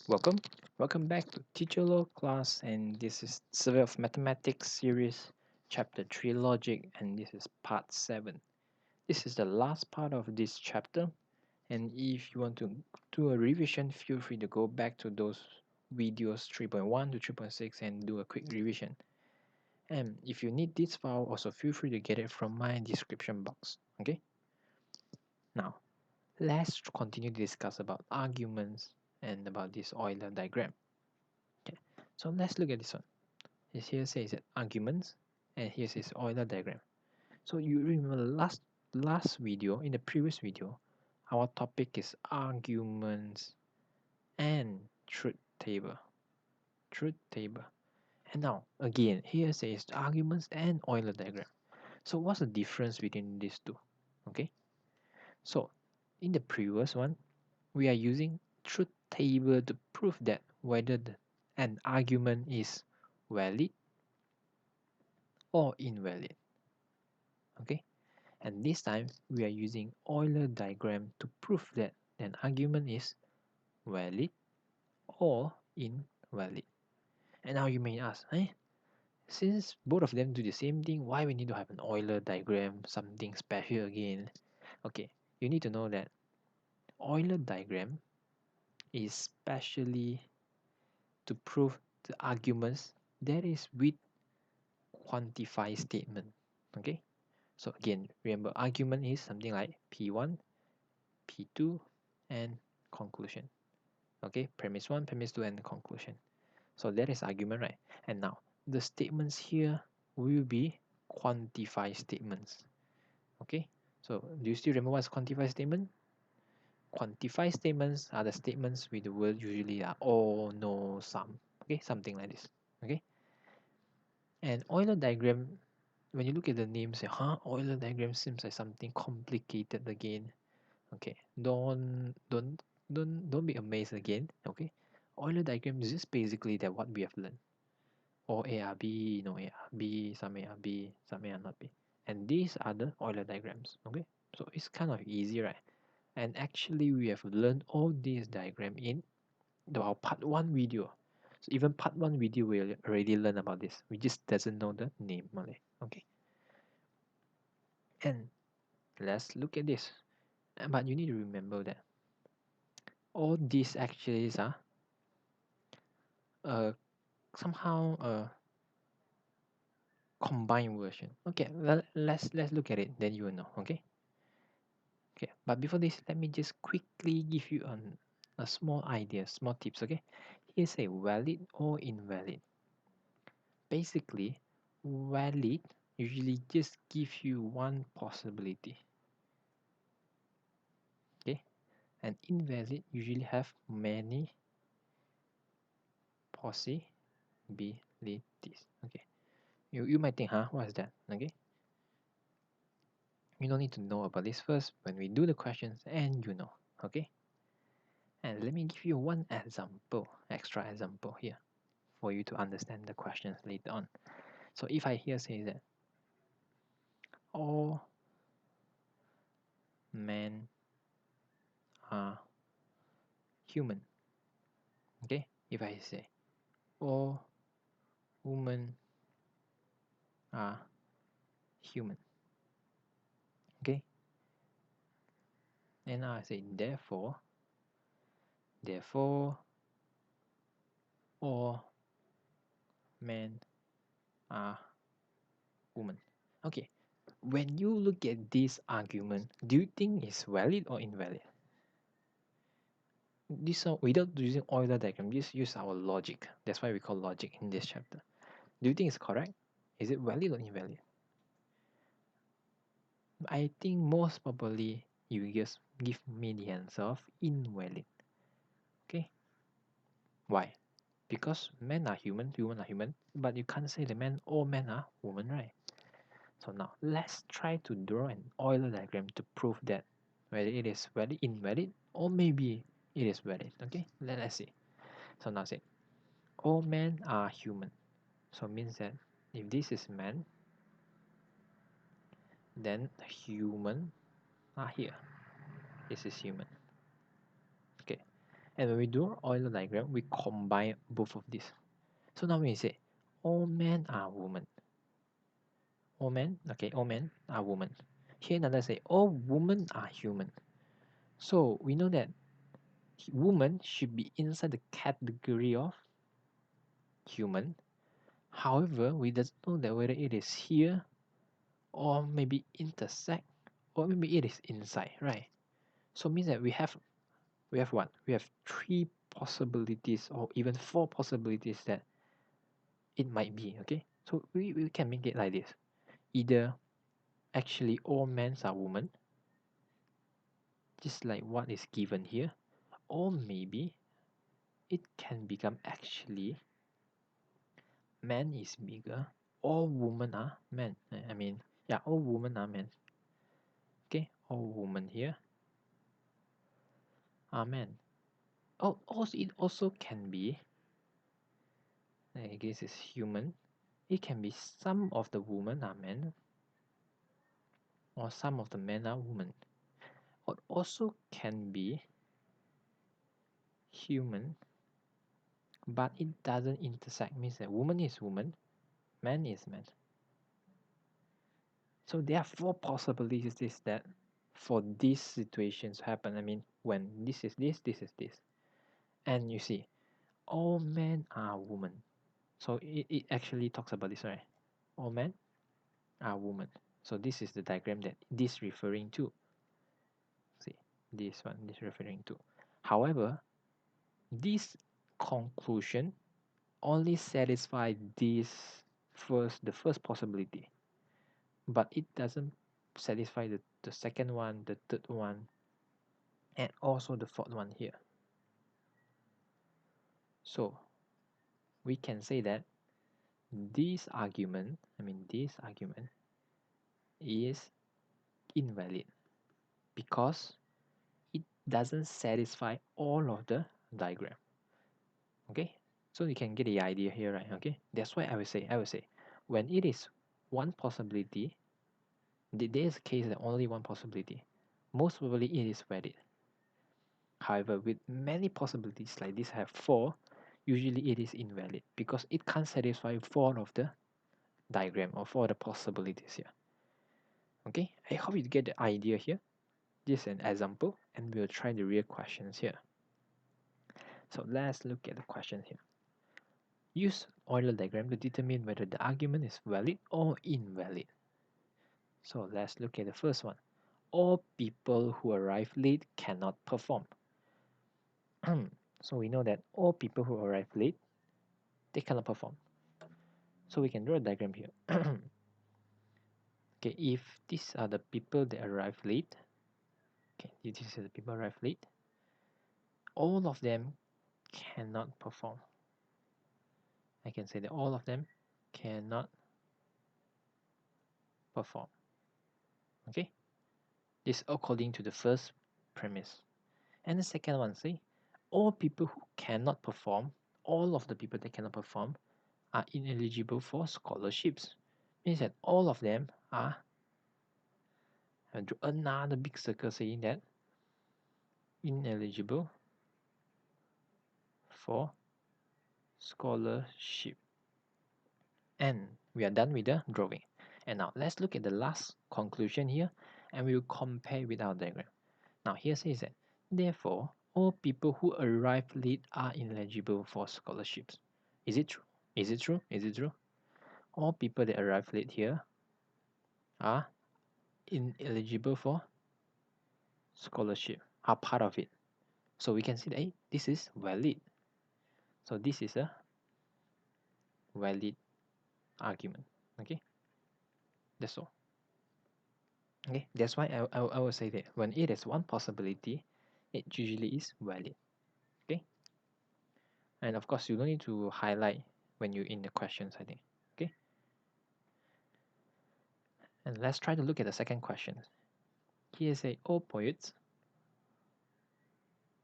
Welcome. Welcome back to Teacher Law class, and this is Survey of Mathematics series, chapter 3 Logic, and this is part 7. This is the last part of this chapter, and if you want to do a revision, feel free to go back to those videos 3.1 to 3.6 and do a quick revision. And if you need this file, also feel free to get it from my description box. Okay? Now, let's continue to discuss about arguments and about this Euler diagram. Okay, so let's look at this one. Here says that arguments, and here says Euler diagram. So you remember last video, in the previous video, our topic is arguments and truth table. Truth table. And now again, here says arguments and Euler diagram. So what's the difference between these two? Okay. So in the previous one, we are using truth table to prove that whether an argument is valid or invalid. Okay, and this time we are using Euler diagram to prove that an argument is valid or invalid. And now you may ask, since both of them do the same thing, why we need to have an Euler diagram, something special again? Okay, you need to know that Euler diagram is specially to prove the arguments that is with quantified statement. Okay, so again, remember argument is something like P1, P2, and conclusion. Okay, premise 1, premise 2, and conclusion. So that is argument, right? And now the statements here will be quantified statements. Okay, so do you still remember what's quantified statement? Quantified statements are the statements with the word usually are or, no, some. Okay, something like this. Okay, and Euler diagram, when you look at the name, say, Euler diagram seems like something complicated again. Okay, don't be amazed again. Okay, Euler diagram is just basically that what we have learned. All A are B, no A are B, some A are B, some A are not B. And these are the Euler diagrams. Okay, so it's kind of easy, right? And actually we have learned all these diagram in our part 1 video. So even part 1 video we already learned about this. We just doesn't know the name only. Okay, and let's look at this. But you need to remember that all these actually are somehow a combined version. Okay, let's look at it, then you will know. Okay, but before this, let me just quickly give you a small idea, small tips. Okay, here's a valid or invalid. Basically, valid usually just give you one possibility. Okay, and invalid usually have many possibilities. Okay, you might think, what is that? Okay, you don't need to know about this first when we do the questions, and you know. Okay, and let me give you one example, extra example here, for you to understand the questions later on. So if I here say that all men are human, okay, if I say all women are human, okay, and now I say therefore all men are women. Okay, when you look at this argument, do you think it's valid or invalid? This one, without using Euler diagram, just use our logic. That's why we call logic in this chapter. Do you think it's correct? Is it valid or invalid? I think most probably you just give me the answer of invalid. Okay, why? Because men are human, women are human, but you can't say the men, all men are women, right? So now let's try to draw an Euler diagram to prove that whether it is valid, invalid, or maybe it is valid. Okay, let's see. So now say all men are human. So means that if this is man, then human are here. This is human. Okay, And when we do our Euler diagram, we combine both of these. So now we say all men are women. All men, okay, all men are women. Here another say all women are human. So we know that woman should be inside the category of human. However, we don't know that whether it is here or maybe intersect or maybe it is inside, right? So it means that we have what? We have three possibilities or even four possibilities that it might be, okay? So we can make it like this. Either actually all men are women, just like what is given here, or maybe it can become actually man is bigger, all women are men. I mean, yeah, all women are men. Okay, all women here are men. Oh, also it also can be, I guess it's human. It can be some of the women are men, or some of the men are women. Or also can be human, but it doesn't intersect. Means that woman is woman, man is man. So there are four possibilities that for these situations happen. I mean, when this is this, this is this. And you see, all men are women. So it actually talks about this, right? All men are women. So this is the diagram that this referring to. See, this one is referring to. However, this conclusion only satisfies the first possibility, but it doesn't satisfy the second one, the third one, and also the fourth one here. So we can say that this argument is invalid because it doesn't satisfy all of the diagram. Okay, so you can get the idea here, right? Okay, that's why I will say when it is one possibility, there is a case that only one possibility, most probably it is valid. However, with many possibilities like this have four, usually it is invalid because it can't satisfy four of the diagram or four of the possibilities here. Okay, I hope you get the idea here. This is an example and we'll try the real questions here. So let's look at the question here. Use Euler diagram to determine whether the argument is valid or invalid. So let's look at the first one. All people who arrive late cannot perform. So we know that all people who arrive late, they cannot perform. So we can draw a diagram here. Okay, if these are the people that arrive late, okay, these are the people arrive late, all of them cannot perform. I can say that all of them cannot perform. Okay, this according to the first premise. And the second one, say, all people who cannot perform, all of the people that cannot perform are ineligible for scholarships. Means that all of them are, and draw another big circle saying that ineligible for scholarship. And we are done with the drawing. And now let's look at the last conclusion here and we will compare with our diagram. Now here says that therefore all people who arrive late are ineligible for scholarships. Is it true? Is it true? Is it true? All people that arrive late here are ineligible for scholarship, are part of it. So we can see that hey, this is valid. So this is a valid argument. Okay, that's all. Okay, that's why I will say that when it is one possibility, it usually is valid. Okay, and of course you don't need to highlight when you're in the questions, I think. Okay, and let's try to look at the second question. Here say all poets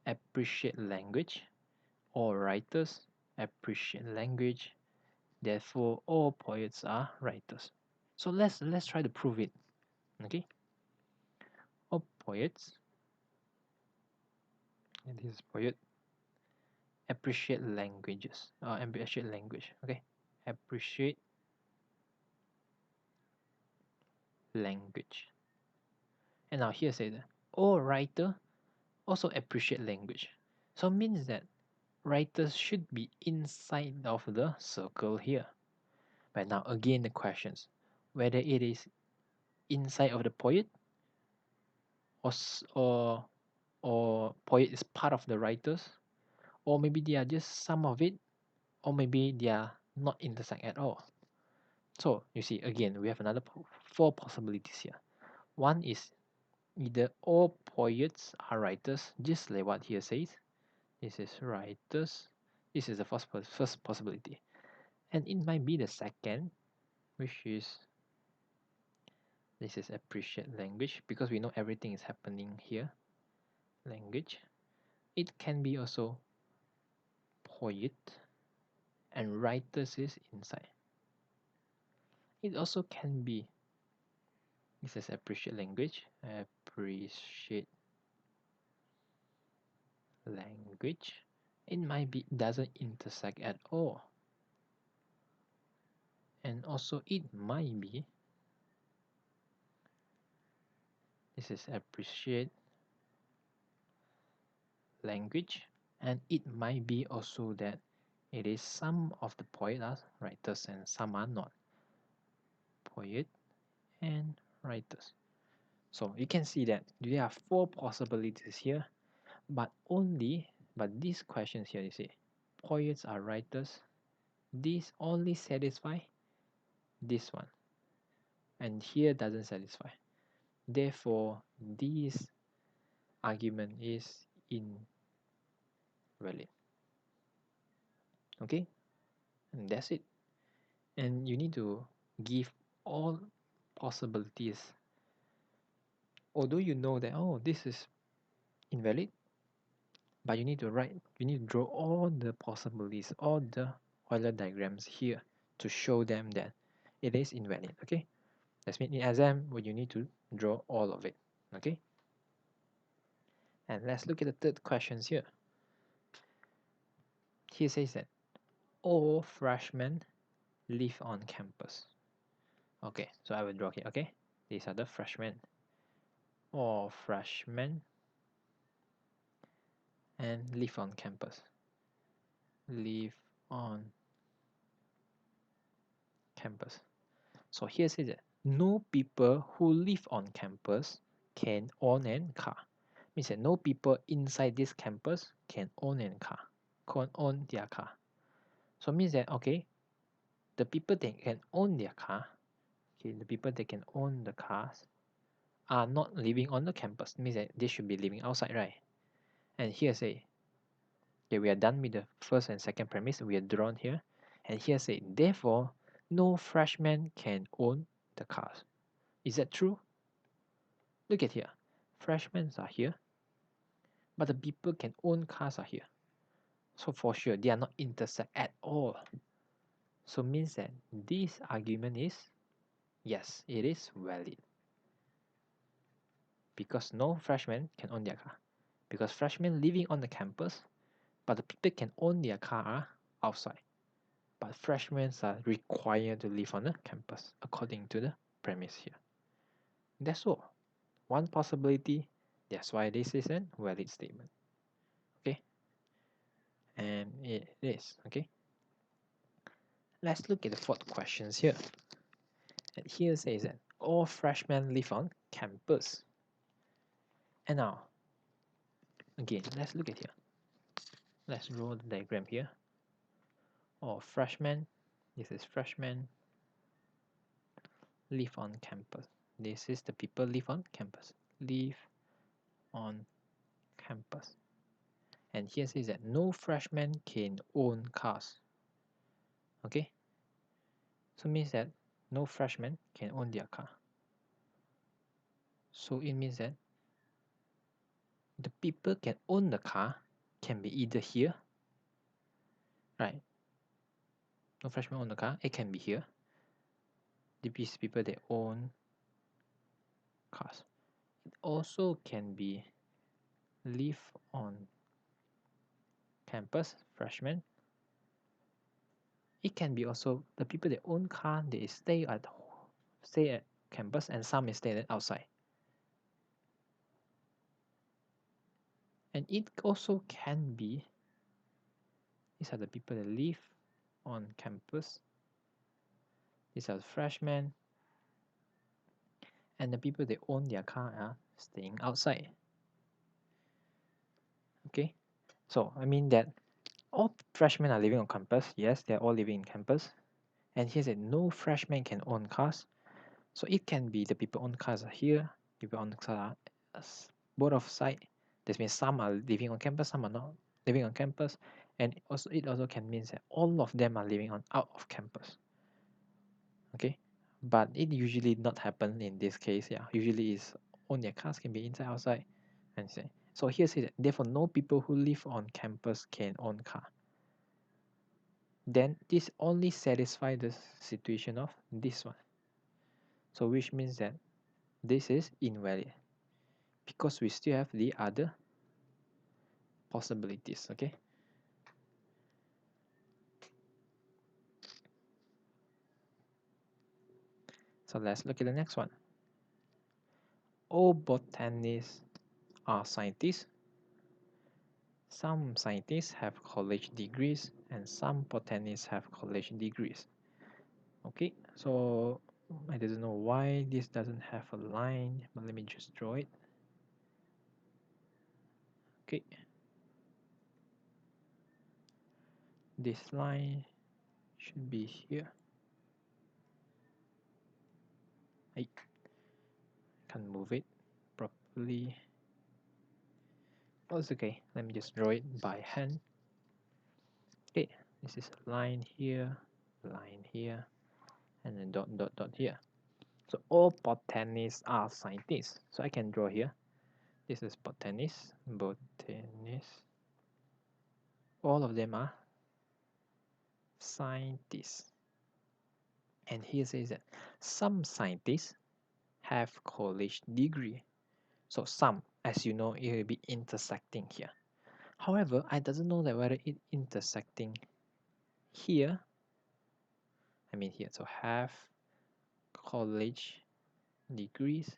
appreciate language, all writers appreciate language, therefore all poets are writers. So let's try to prove it. Okay, all poets, and this is poet appreciate languages, appreciate language. Okay, appreciate language. And now here says, all writer also appreciate language. So means that writers should be inside of the circle here. But now again the questions, whether it is inside of the poet or or poet is part of the writers, or maybe they are just some of it, or maybe they are not intersect at all. So you see again we have another four possibilities here. One is either all poets are writers, just like what here says. This is writers. This is the first possibility. And it might be the second, which is this is appreciate language, because we know everything is happening here. Language. It can be also poet and writers is inside. It also can be, this is appreciate language. Appreciate language. It might be doesn't intersect at all. And also it might be, this is appreciate language, and it might be also that it is some of the poets are writers and some are not. Poet and writers. So you can see that there are four possibilities here, but these questions here, you see, poets are writers. This only satisfy this one, and here doesn't satisfy. Therefore, this argument is invalid. Okay, and that's it. And you need to give all possibilities. Although you know that, oh, this is invalid, but you need to draw all the possibilities, all the Euler diagrams here to show them that it is invalid. Okay, that's mean in exam where you need to draw all of it. Okay, and let's look at the third questions here. Here says that all freshmen live on campus. Okay, so I will draw here. Okay, these are the freshmen. All freshmen and live on campus. Live on campus. So here says that no people who live on campus can own a car. Means that no people inside this campus can own a car, can own their car. So means that okay, the people that can own their car, okay, the people that can own the cars are not living on the campus. Means that they should be living outside, right? And here say, okay, we are done with the first and second premise we are drawn here. And here say, therefore, no freshman can own the cars. Is that true? Look at here. Freshmen are here, but the people can own cars are here. So for sure, they are not intersect at all. So means that this argument is, yes, it is valid. Because no freshman can own their car. Because freshmen living on the campus, but the people can own their car are outside. But freshmen are required to live on the campus according to the premise here. That's all. One possibility, that's why this is a valid statement. Okay, and it is. Okay, let's look at the fourth questions here. And here says that all freshmen live on campus. And now again, let's look at here. Let's draw the diagram here. All freshmen, this is freshmen, live on campus. This is the people live on campus. Live on campus. And here says that no freshman can own cars. Okay, so it means that no freshman can own their car. So it means that the people can own the car can be either here, right? No freshman own the car, it can be here. These people that own cars. It also can be live on campus, freshmen. It can be also the people that own car, they stay at campus, and some is stay outside. And it also can be, these are the people that live on campus. These are the freshmen. And the people that own their car are staying outside. Okay, so I mean that all freshmen are living on campus. Yes, they're all living in campus. And here's that no freshman can own cars. So it can be the people own cars are here, people own cars are both of side. This means some are living on campus, some are not living on campus. And also it also can mean that all of them are living on out of campus. Okay, but it usually not happen in this case. Yeah, usually is own their cars can be inside outside. And say so here say that therefore no people who live on campus can own car. Then this only satisfy the situation of this one. So which means that this is invalid because we still have the other possibilities. Okay, so let's look at the next one. All botanists are scientists. Some scientists have college degrees and some botanists have college degrees. Okay, so I don't know why this doesn't have a line, but let me just draw it. Okay, this line should be here. I can't move it properly. Oh, it's okay. Let me just draw it by hand. Okay, this is a line here, and then dot dot dot here. So all botanists are scientists. So I can draw here. This is botanist. All of them are scientists. And here says that some scientists have college degree. So some, as you know, it will be intersecting here. However, I doesn't know that whether it intersecting here. I mean here, so have college degrees,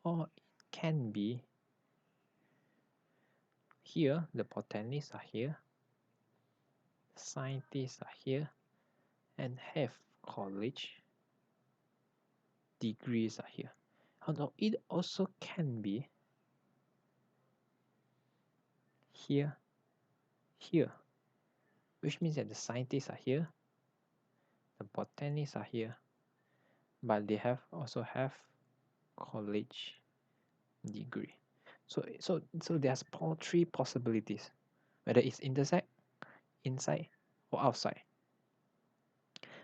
or it can be here, the botanists are here, scientists are here, and have college degrees are here. Although it also can be here, here, which means that the scientists are here, the botanists are here, but they have also have college degree. So there's three possibilities, whether it's intersect, inside, or outside.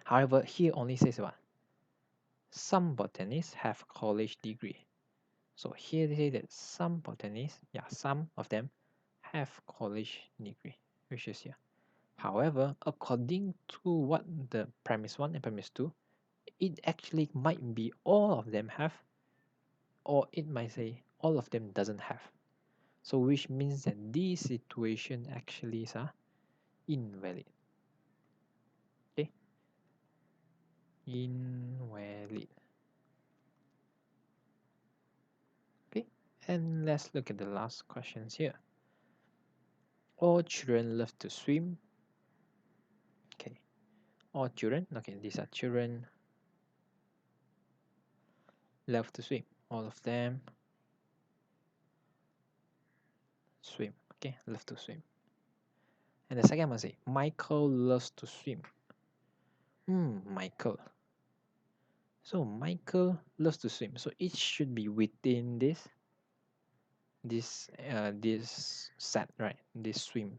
However, here only says what? Some botanists have college degree. So here they say that some botanists, yeah, some of them have college degree, which is here. However, according to what the premise 1 and premise 2, it actually might be all of them have, or it might say all of them doesn't have. So which means that this situation actually is invalid. Okay, invalid. Okay, and let's look at the last questions here. All children love to swim. Okay, all children, okay, these are children love to swim. All of them swim. Okay, love to swim. And the second one say Michael loves to swim. Michael. So Michael loves to swim. So it should be within this set, right? This swim.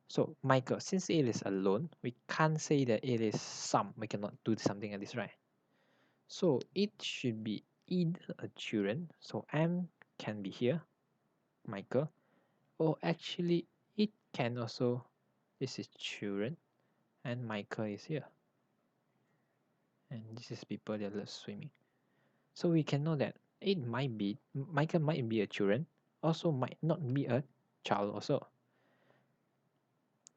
So Michael, since it is alone, we can't say that it is some. We cannot do something like this, right? So it should be either a children. So M can be here, Michael, or actually it can also, this is children, and Michael is here. And this is people that love swimming. So we can know that it might be, Michael might be a children, also might not be a child also.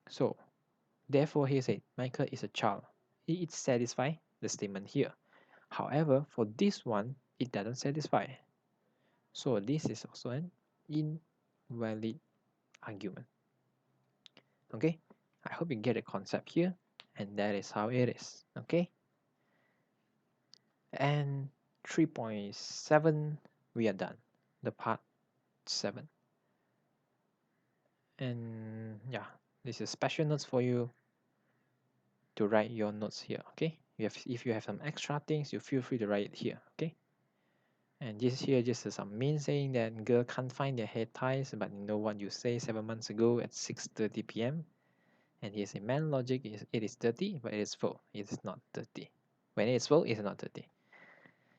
So therefore he said Michael is a child. It satisfies the statement here. However, for this one, it doesn't satisfy. So this is also an invalid argument. Okay, I hope you get the concept here, and that is how it is. Okay, and 3.7 we are done, the part 7. And yeah, this is special notes for you to write your notes here. Okay, if you have some extra things, you feel free to write it here. Okay, and this here just is some mean saying that girl can't find their hair ties, but you know what you say 7 months ago at 6:30 p.m. And here's a man logic is it is 30, but it is full. It is not 30. When it is full, it's not 30.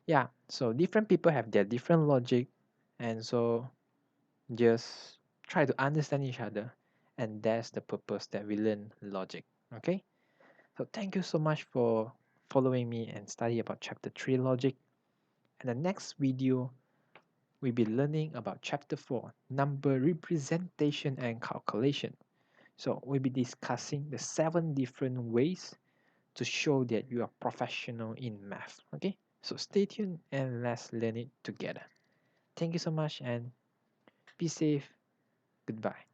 Yeah, so different people have their different logic, and so just try to understand each other, and that's the purpose that we learn logic. Okay, so thank you so much for following me and study about chapter 3 logic. And the next video we'll be learning about chapter 4 number representation and calculation. So we'll be discussing the 7 different ways to show that you are professional in math. Okay, so stay tuned and let's learn it together. Thank you so much and be safe. Goodbye.